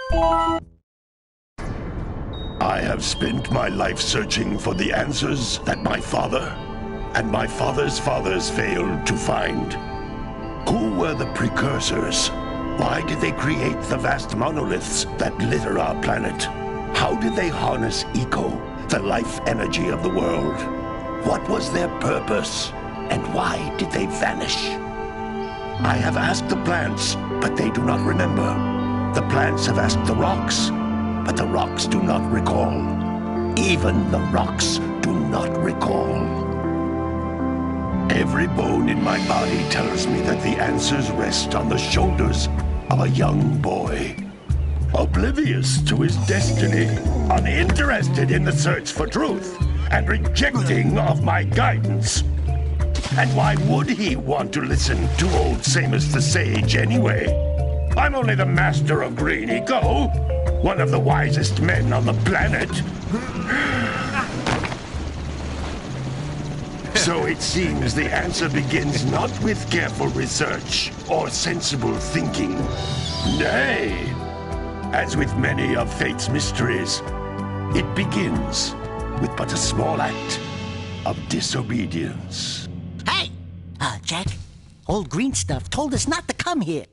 I have spent my life searching for the answers that my father and my father's fathers failed to find. Who were the Precursors? Why did they create the vast monoliths that litter our planet? How did they harness eco, the life energy of the world? What was their purpose? And why did they vanish? I have asked the plants, but they do not remember. The plants have asked the rocks, but the rocks do not recall. Even the rocks do not recall. Every bone in my body tells me that the answers rest on the shoulders of a young boy. Oblivious to his destiny, uninterested in the search for truth, and rejecting of my guidance. And why would he want to listen to old Samus the Sage anyway? I'm only the master of green eco, one of the wisest men on the planet. So it seems the answer begins not with careful research or sensible thinking. Nay, as with many of fate's mysteries, it begins with but a small act of disobedience. Hey! Jack, old green stuff told us not to come here.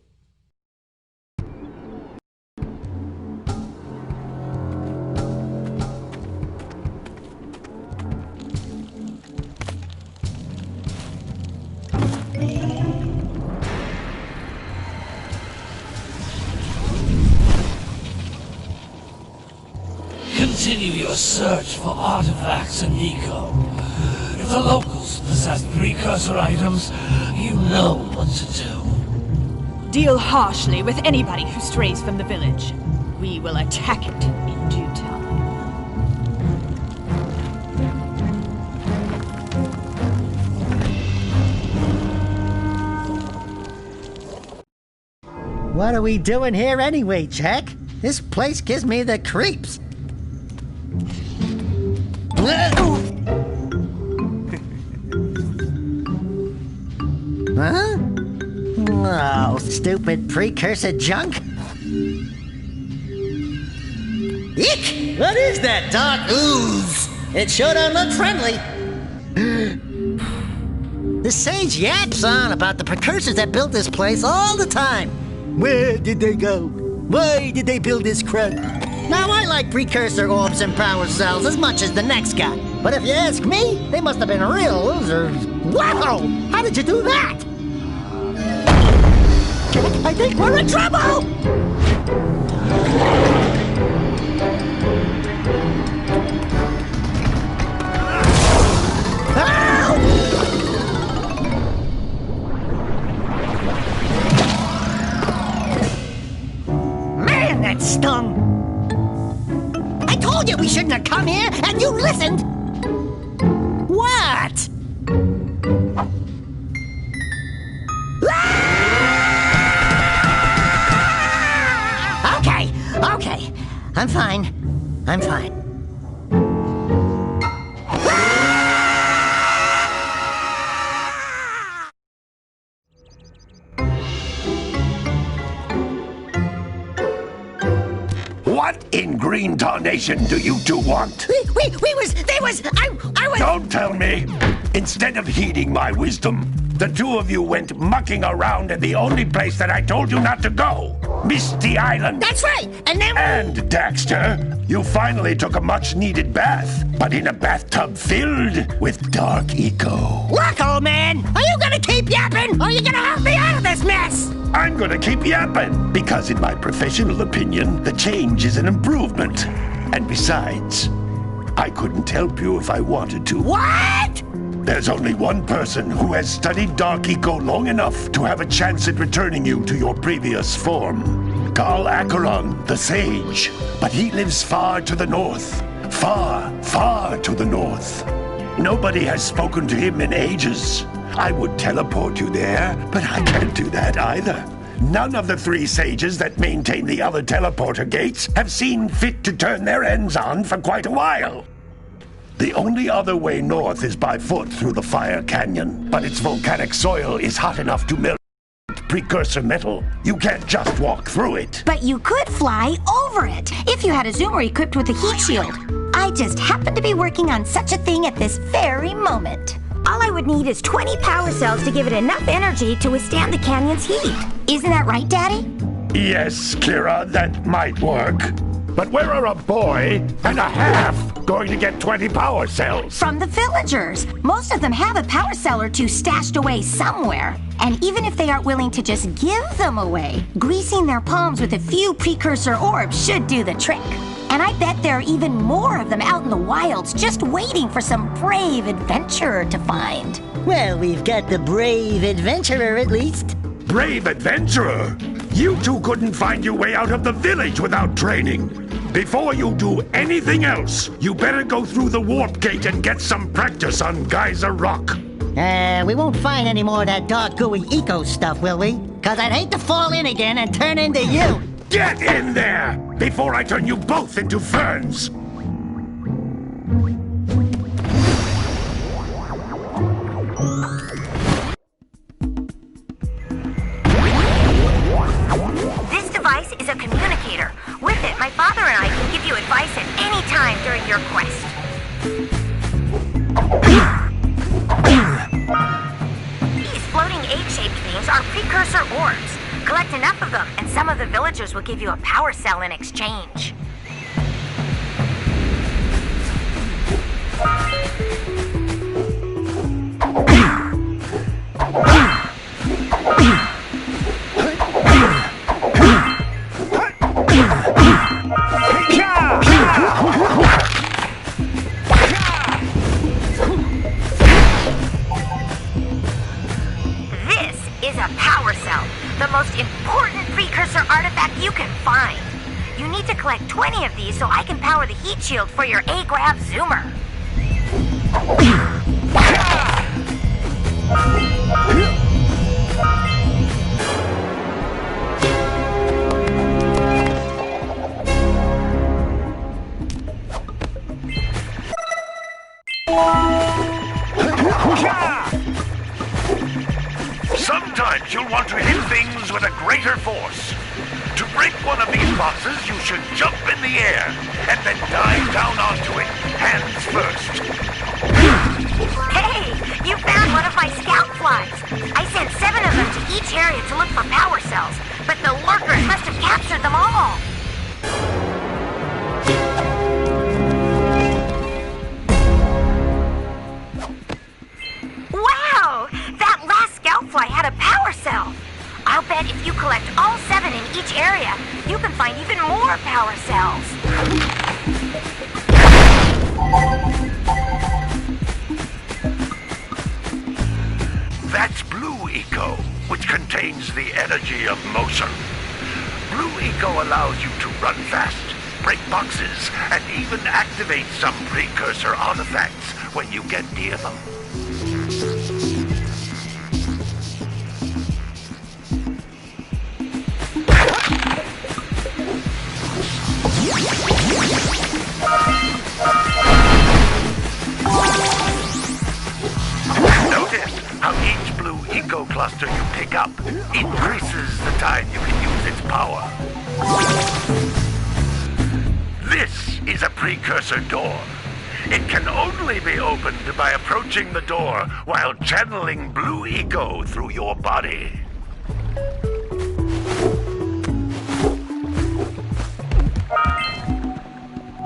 Continue your search for artifacts and eco. If the locals possess precursor items, you know what to do. Deal harshly with anybody who strays from the village. We will attack it in due time. What are we doing here anyway, Jack? This place gives me the creeps. Huh? Oh, stupid precursor junk. Eek! What is that dark ooze? It sure don't look friendly. The sage yaps on about the precursors that built this place all the time. Where did they go? Why did they build this crud? Now, I like precursor orbs and power cells as much as the next guy. But if you ask me, they must have been real losers. Wow! How did you do that? I think we're in trouble! Man, that stung! I told you we shouldn't have come here, and you listened! What? Okay. I'm fine. What in green tarnation do you two want? I was... Don't tell me! Instead of heeding my wisdom, the two of you went mucking around in the only place that I told you not to go. Misty Island. That's right, and then... And, Daxter, you finally took a much-needed bath, but in a bathtub filled with dark eco. Look, old man, are you gonna keep yapping, or are you gonna help me out of this mess? I'm gonna keep yapping, because in my professional opinion, the change is an improvement. And besides, I couldn't help you if I wanted to. What? There's only one person who has studied Dark Eco long enough to have a chance at returning you to your previous form. Carl Acheron, the Sage. But he lives far to the north. Far, far to the north. Nobody has spoken to him in ages. I would teleport you there, but I can't do that either. None of the three sages that maintain the other teleporter gates have seen fit to turn their ends on for quite a while. The only other way north is by foot through the Fire Canyon, but its volcanic soil is hot enough to melt precursor metal. You can't just walk through it. But you could fly over it if you had a zoomer equipped with a heat shield. I just happen to be working on such a thing at this very moment. All I would need is 20 power cells to give it enough energy to withstand the canyon's heat. Isn't that right, Daddy? Yes, Kira, that might work. But where are a boy and a half going to get 20 power cells? From the villagers. Most of them have a power cell or two stashed away somewhere. And even if they aren't willing to just give them away, greasing their palms with a few precursor orbs should do the trick. And I bet there are even more of them out in the wilds just waiting for some brave adventurer to find. Well, we've got the brave adventurer at least. Brave adventurer? You two couldn't find your way out of the village without training. Before you do anything else, you better go through the warp gate and get some practice on Geyser Rock. We won't find any more of that dark gooey eco stuff, will we? 'Cause I'd hate to fall in again and turn into you. Get in there before I turn you both into ferns. This device is a communicator. With it, my father and I can give you advice at any time during your quest. These floating egg-shaped things are precursor orbs. Collect enough of them, and some of the villagers will give you a power cell in exchange. This is a power cell, the most important precursor artifact you can find. You need to collect 20 of these so I can power the heat shield for your A-Grab zoomer. Sometimes you'll want to hit things with a greater force. To break one of these boxes, you should jump in the air and then dive down onto it, hands first. Hey, you found one of my scout flies. I sent 7 of them to each area to look for power cells, but the lurkers must have captured them all. Wow! That last scout fly had a power cell. I'll bet if you collect all 7 in each area, you can find even more power cells. That's Blue Eco, which contains the energy of motion. Blue Eco allows you to run fast, break boxes, and even activate some precursor artifacts when you get near them. Notice how each Blue Eco cluster you pick up increases the time you can use its power. This is a precursor door. It can only be opened by approaching the door while channeling Blue Eco through your body.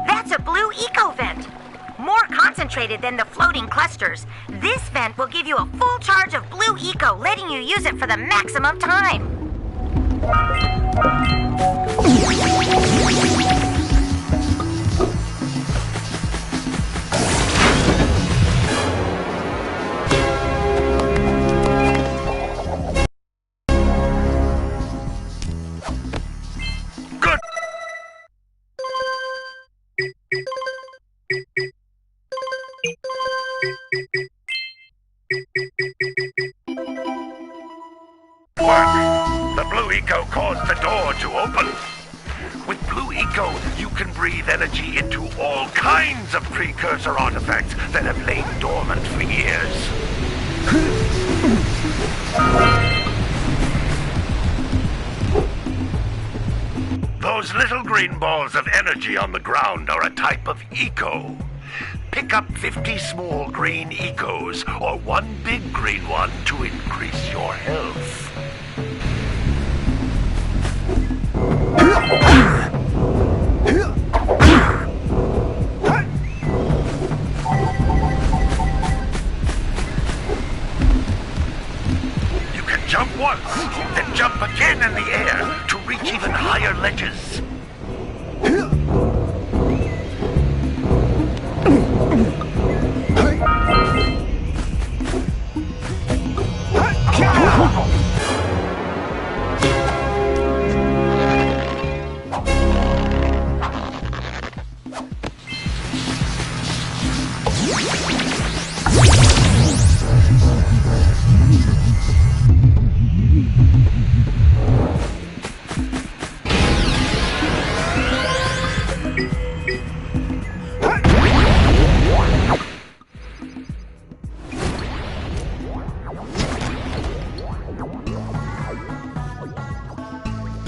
That's a Blue Eco vent. More concentrated than the floating clusters. This vent will give you a full charge of Blue Eco, letting you use it for the maximum time. Good. Work. The Blue Eco caused the door to open. With Blue Eco, you can breathe energy into all kinds of precursor artifacts that have lain dormant for years. Those little green balls of energy on the ground are a type of eco. Pick up 50 small green ecos or one big green one to increase your health. You can jump once, then jump again in the air to reach even higher ledges.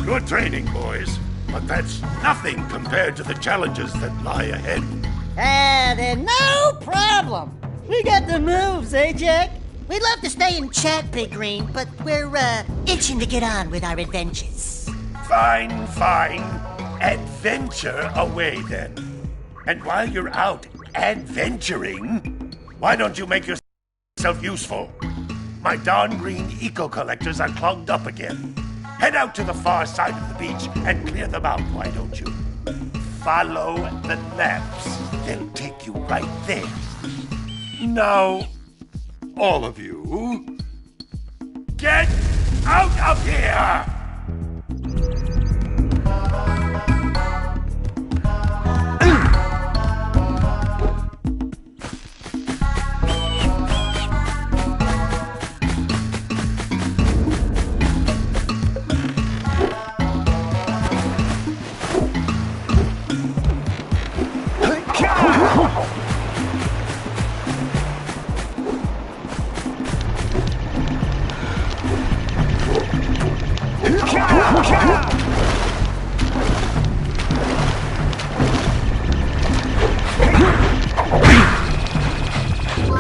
Good training, boys, but that's nothing compared to the challenges that lie ahead. Then no problem. We got the moves, eh, Jack? We'd love to stay and chat, Big Green, but we're, itching to get on with our adventures. Fine, fine. Adventure away, then. And while you're out adventuring, why don't you make yourself useful? My darn green eco-collectors are clogged up again. Head out to the far side of the beach and clear them out, why don't you? Follow the lamps. They'll take you right there. Now, all of you, get out of here!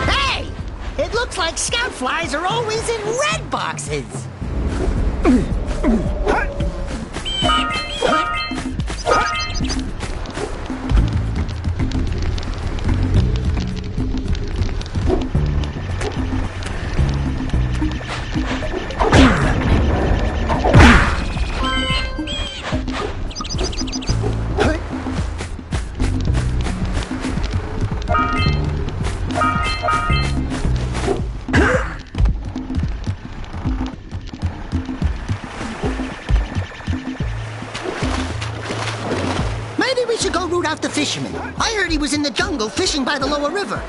Hey! It looks like scout flies are always in red boxes. Root out the fisherman. I heard he was in the jungle fishing by the lower river.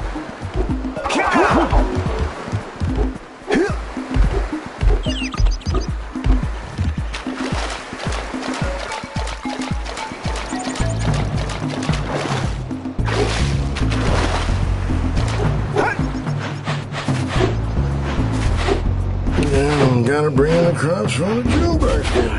Yeah, gotta bring in the crops from the jewel basket.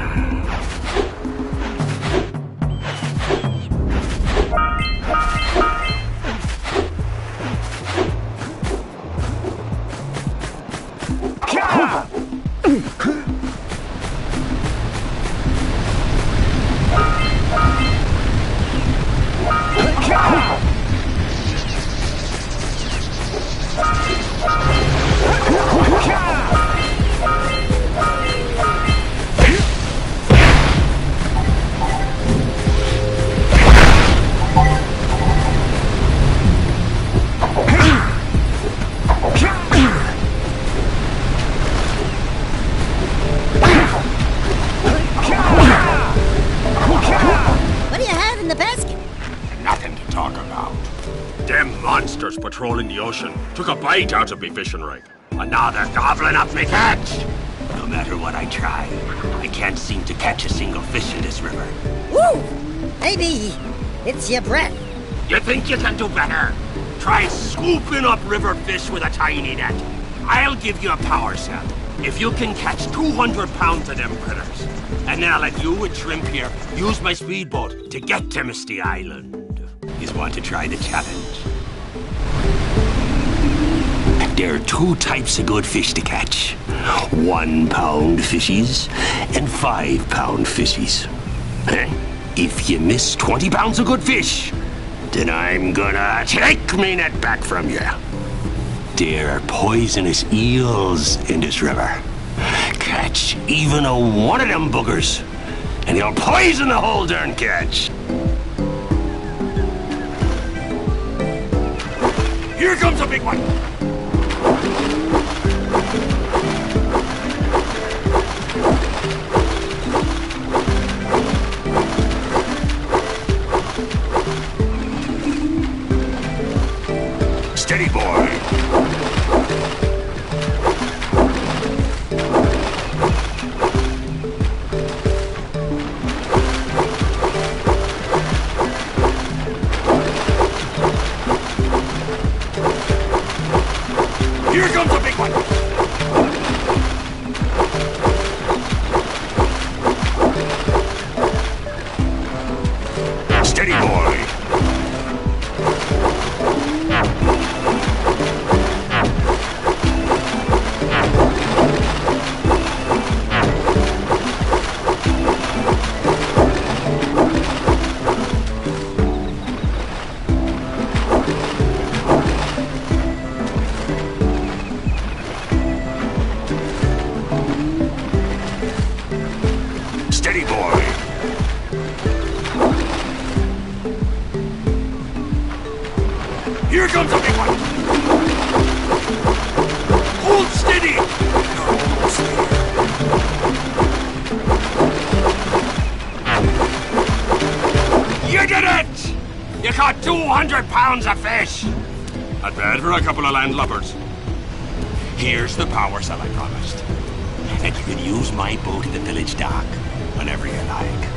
Patrolling the ocean took a bite out of me fishing rig. And now they're gobbling up me catch. No matter what I try, I can't seem to catch a single fish in this river. Woo! Maybe it's your breath. You think you can do better? Try scooping up river fish with a tiny net. I'll give you a power cell. If you can catch 200 pounds of them critters, and then I'll let you and Shrimp here use my speedboat to get to Misty Island. You want to try the challenge? There are two types of good fish to catch. 1 pound fishies and 5 pound fishies. If you miss 20 pounds of good fish, then I'm gonna take me net back from you. There are poisonous eels in this river. Catch even one of them boogers, and you'll poison the whole darn catch. Here comes a big one. Steady, boy. Here comes a big one. Steady, boy. Steady, boy. Here comes a big one. Hold steady. You're almost there. You did it! You caught 200 pounds of fish. Not bad for a couple of landlubbers. Here's the power cell I promised. And you can use my boat at the village dock whenever you like.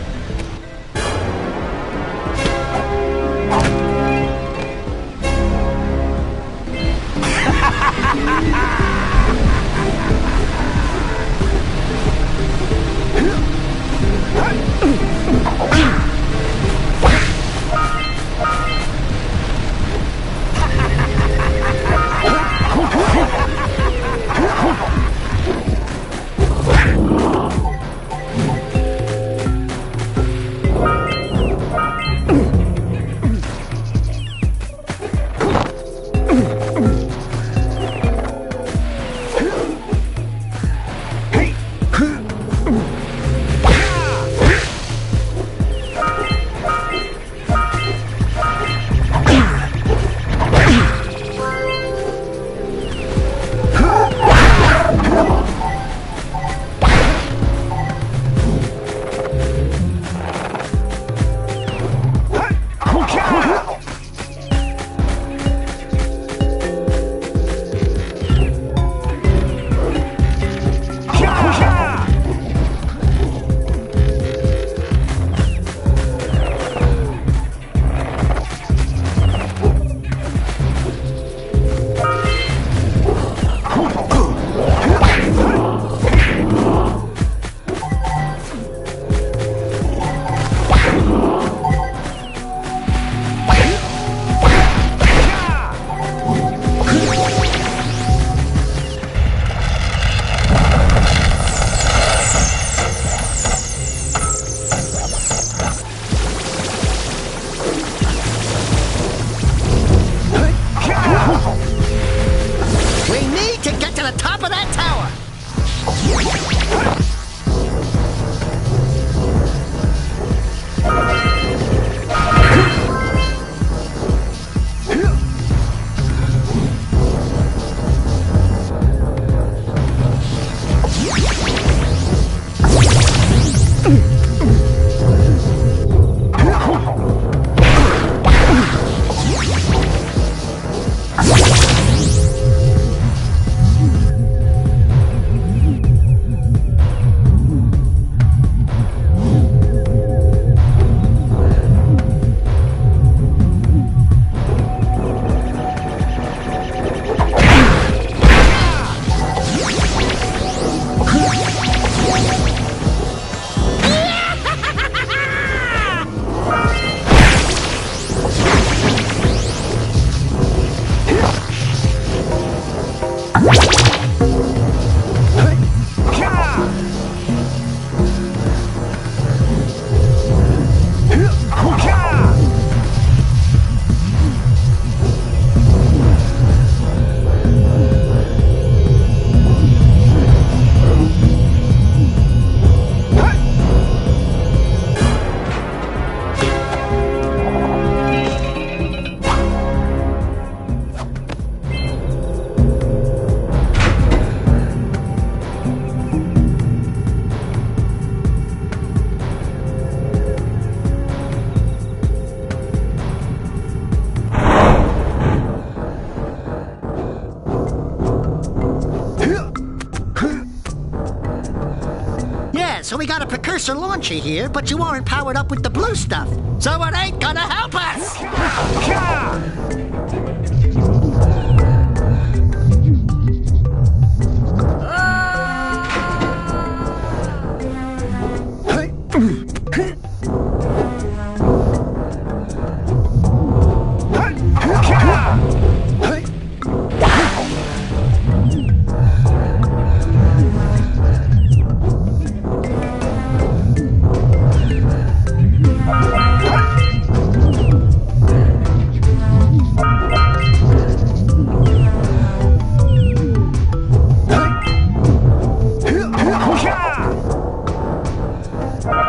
got a Precursor launcher here, but you aren't powered up with the blue stuff, so it ain't gonna help us!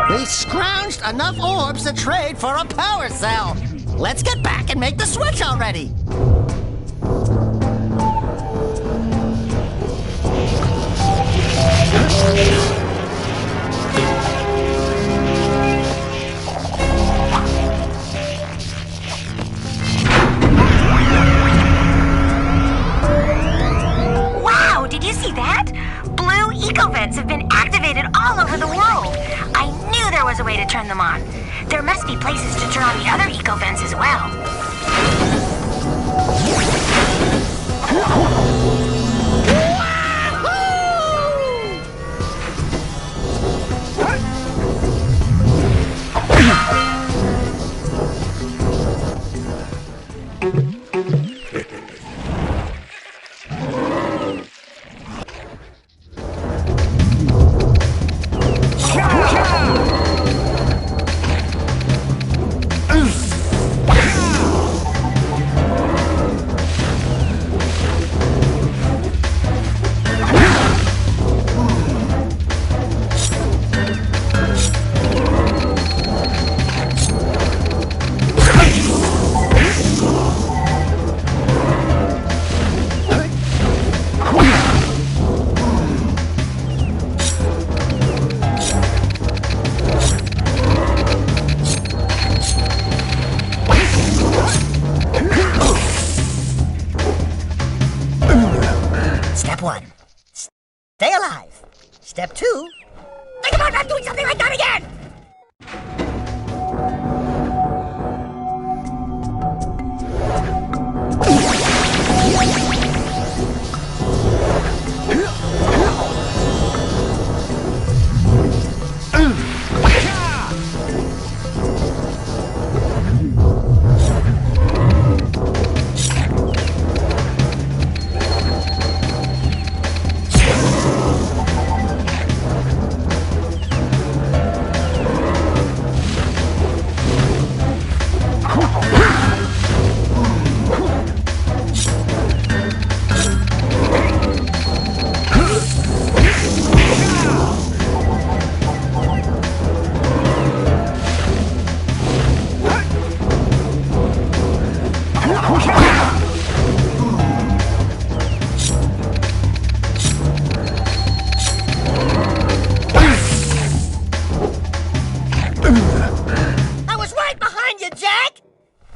We scrounged enough orbs to trade for a power cell. Let's get back and make the switch already. Wow, did you see that? Blue eco-vents have been activated all over the world. I knew there was a way to turn them on. There must be places to turn on the other eco-vents as well. Step 1. Stay alive. Step 2. Think about not doing something like that again!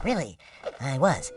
Really, I was.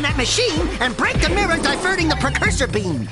on that machine and break the mirror diverting the precursor beam.